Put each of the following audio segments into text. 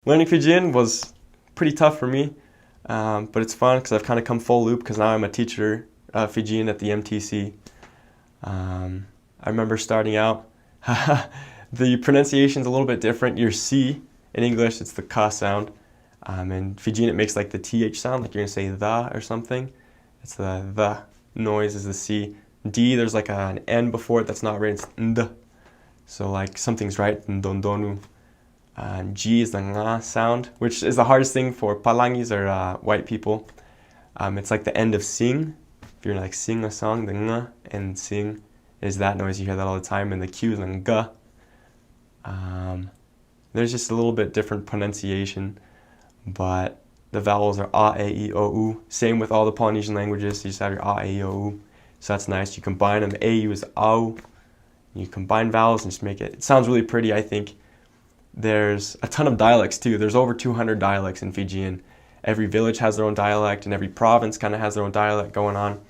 Learning Fijian was pretty tough for me, but it's fun because I've kind of come full loop because now I'm a teacher of Fijian at the MTC. I remember starting out, the pronunciation's a little bit different. Your C in English, it's the ka sound. In Fijian, it makes like the th sound, like you're gonna say the or something. It's the noise is the C. D, there's like an N before it that's not right, it's nd. So like something's right, ndondonu. G is the nga sound, which is the hardest thing for palangis or white people. It's like the end of sing. If you're like sing a song, the nga and sing is that noise. You hear that all the time. And the Q is the nga. There's just a little bit different pronunciation, but the vowels are a, e, I, o, u. Same with all the Polynesian languages. You just have your a, e, I, o, u. So that's nice. You combine them. The a, u is au. You combine vowels and just make it. It sounds really pretty, I think. There's a ton of dialects too. There's over 200 dialects in Fijian. Every village has their own dialect, and every province kind of has their own dialect going on.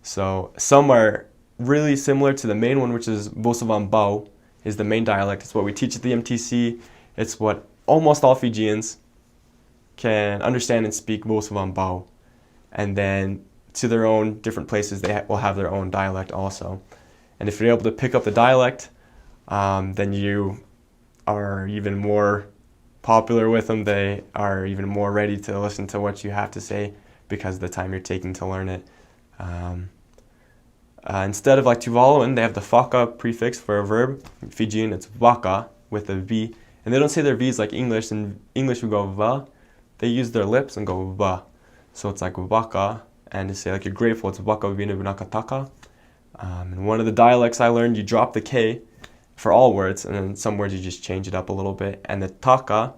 So some are really similar to the main one, which is Bosavan Bao, is the main dialect. It's what we teach at the MTC. It's what almost all Fijians can understand and speak Bosavan Bao. And then to their own different places, they will have their own dialect also. And if you're able to pick up the dialect, then you are even more popular with them. They are even more ready to listen to what you have to say because of the time you're taking to learn it. Instead of like Tuvaluan, they have the faka prefix for a verb. In Fijian, it's waka with a V. And they don't say their V's like English. In English, we go va. They use their lips and go va. So it's like waka. And to say like you're grateful, it's waka vina vinakataka. And one of the dialects I learned, you drop the K for all words, and then some words you just change it up a little bit. And the taka,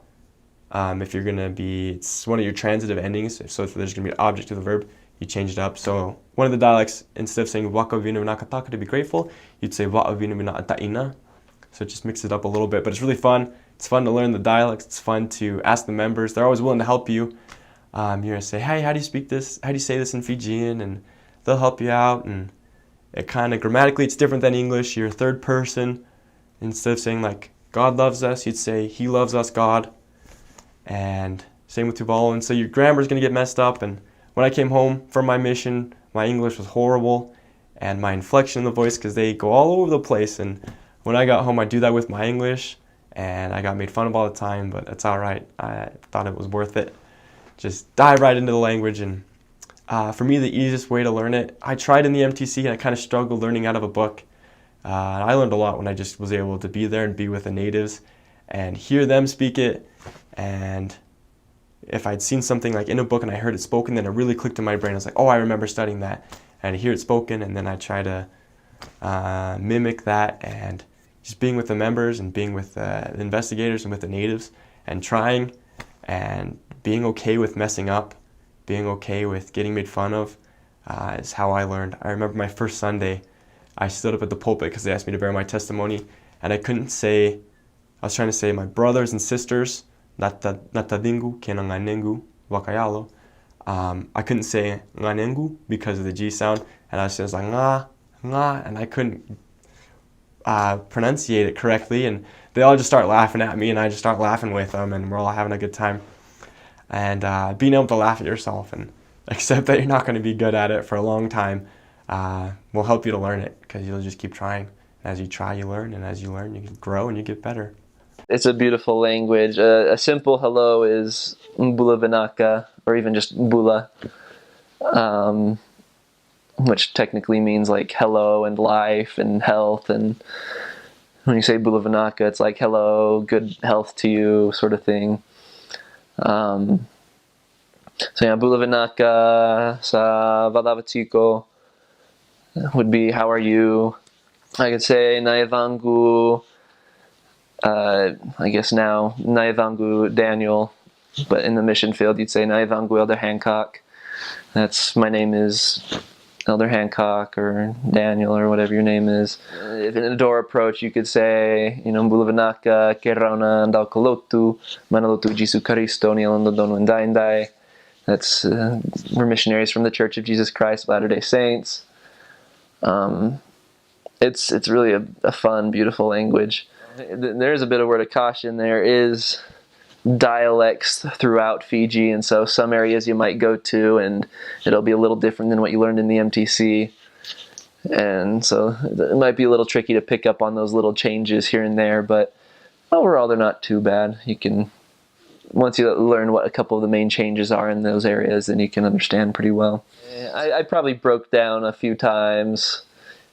if you're gonna be, it's one of your transitive endings. So if there's gonna be an object to the verb, you change it up. So one of the dialects, instead of saying waka vina vinakataka to be grateful, you'd say waka vina vinataina. So it just mixes it up a little bit, but it's really fun. It's fun to learn the dialects. It's fun to ask the members. They're always willing to help you. You're gonna say, hey, how do you speak this? How do you say this in Fijian? And they'll help you out. And it kind of grammatically, it's different than English. You're third person. Instead of saying like God loves us, you'd say He loves us, God. And same with Tuvalu. And so your grammar's gonna get messed up. And when I came home from my mission, my English was horrible, and my inflection in the voice, because they go all over the place. And when I got home, I do that with my English, and I got made fun of all the time. But it's all right. I thought it was worth it. Just dive right into the language. And for me, the easiest way to learn it, I tried in the MTC, and I kind of struggled learning out of a book. I learned a lot when I just was able to be there and be with the natives and hear them speak it. And if I'd seen something like in a book and I heard it spoken, then it really clicked in my brain. I was like, oh, I remember studying that. And I hear it spoken, and then I try to mimic that, and just being with the members and being with the investigators and with the natives and trying and being okay with messing up, being okay with getting made fun of is how I learned. I remember my first Sunday, I stood up at the pulpit because they asked me to bear my testimony, and I couldn't say, I was trying to say my brothers and sisters, natadingu, kenanganengu, wakayalo. I couldn't say nganengu because of the G sound, and I was just like nga, nga, and I couldn't pronunciate it correctly, and they all just start laughing at me, and I just start laughing with them, and we're all having a good time. And being able to laugh at yourself and accept that you're not going to be good at it for a long time will help you to learn it, because you'll just keep trying. As you try, you learn, and as you learn, you can grow and you get better. It's a beautiful language. A simple hello is mbula vinaka, or even just mbula, which technically means like hello and life and health. And when you say mbula vinaka, it's like hello, good health to you, sort of thing. So yeah, mbula vinaka sa valavatiko would be how are you. I could say naivangu. I guess now Naivangu Daniel, but in the mission field you'd say Naivangu Elder Hancock. That's, my name is Elder Hancock or Daniel or whatever your name is. If in a door approach you could say, Mbula vinaka, Kerauna Andal Kalotu, Manalotu Jesu Karisto, Nialandodonu Ndaindai. That's, we're missionaries from the Church of Jesus Christ of Latter-day Saints. It's really a fun, beautiful language. There is a bit of word of caution. There is dialects throughout Fiji, and so some areas you might go to and it'll be a little different than what you learned in the MTC, and so it might be a little tricky to pick up on those little changes here and there, but overall they're not too bad. You can, once you learn what a couple of the main changes are in those areas, then you can understand pretty well. I probably broke down a few times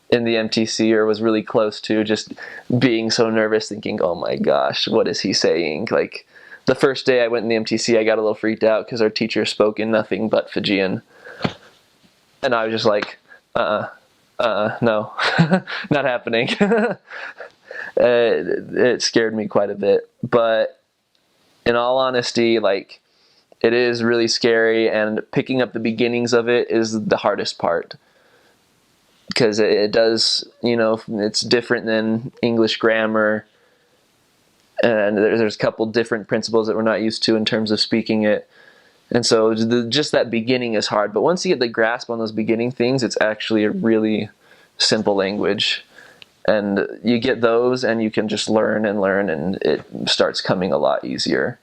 in the MTC, or was really close to, just being so nervous, thinking, oh my gosh, what is he saying? Like, the first day I went in the MTC, I got a little freaked out because our teacher spoke in nothing but Fijian. And I was just like, no, not happening. It scared me quite a bit. But in all honesty, like, it is really scary, and picking up the beginnings of it is the hardest part. Because it does, you know, it's different than English grammar, and there's a couple different principles that we're not used to in terms of speaking it. And so just that beginning is hard. But once you get the grasp on those beginning things, it's actually a really simple language. And you get those, and you can just learn and learn, and it starts coming a lot easier.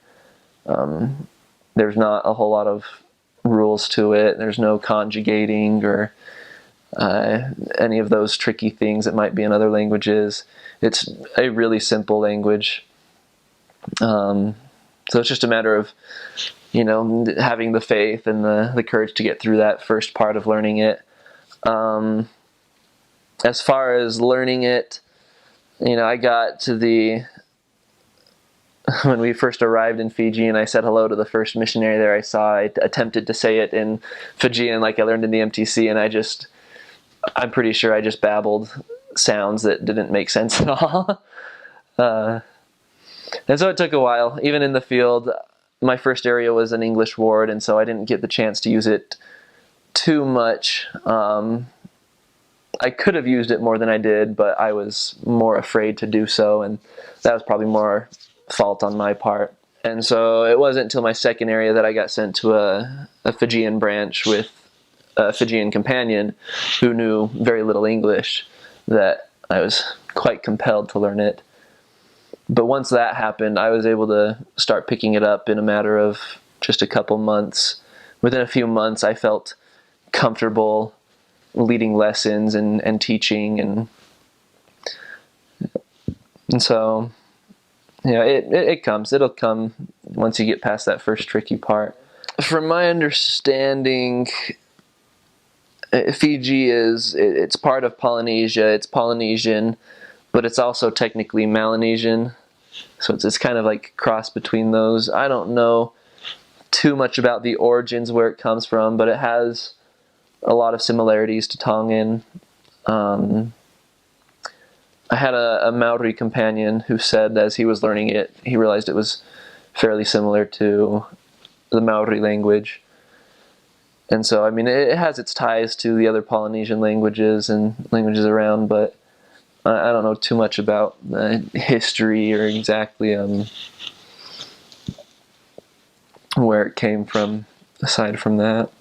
There's not a whole lot of rules to it. There's no conjugating or any of those tricky things that might be in other languages. It's a really simple language. So it's just a matter of, you know, having the faith and the courage to get through that first part of learning it. As far as learning it, you know, I got to when we first arrived in Fiji and I said hello to the first missionary there I saw, I attempted to say it in Fijian like I learned in the MTC, and I'm pretty sure I just babbled sounds that didn't make sense at all. And so it took a while. Even in the field, my first area was an English ward, and so I didn't get the chance to use it too much. I could have used it more than I did, but I was more afraid to do so, and that was probably more fault on my part. And so it wasn't until my second area that I got sent to a Fijian branch with a Fijian companion who knew very little English that I was quite compelled to learn it. But once that happened, I was able to start picking it up in a matter of just a couple months. Within a few months, I felt comfortable leading lessons and teaching, and so, you know, it'll come once you get past that first tricky part. From my understanding, Fiji it's part of Polynesia. It's Polynesian, but it's also technically Melanesian. So it's kind of like cross between those. I don't know too much about the origins, where it comes from, but it has a lot of similarities to Tongan. I had a Maori companion who said as he was learning it, he realized it was fairly similar to the Maori language. And so, I mean, it has its ties to the other Polynesian languages and languages around, but I don't know too much about the history or exactly where it came from, aside from that.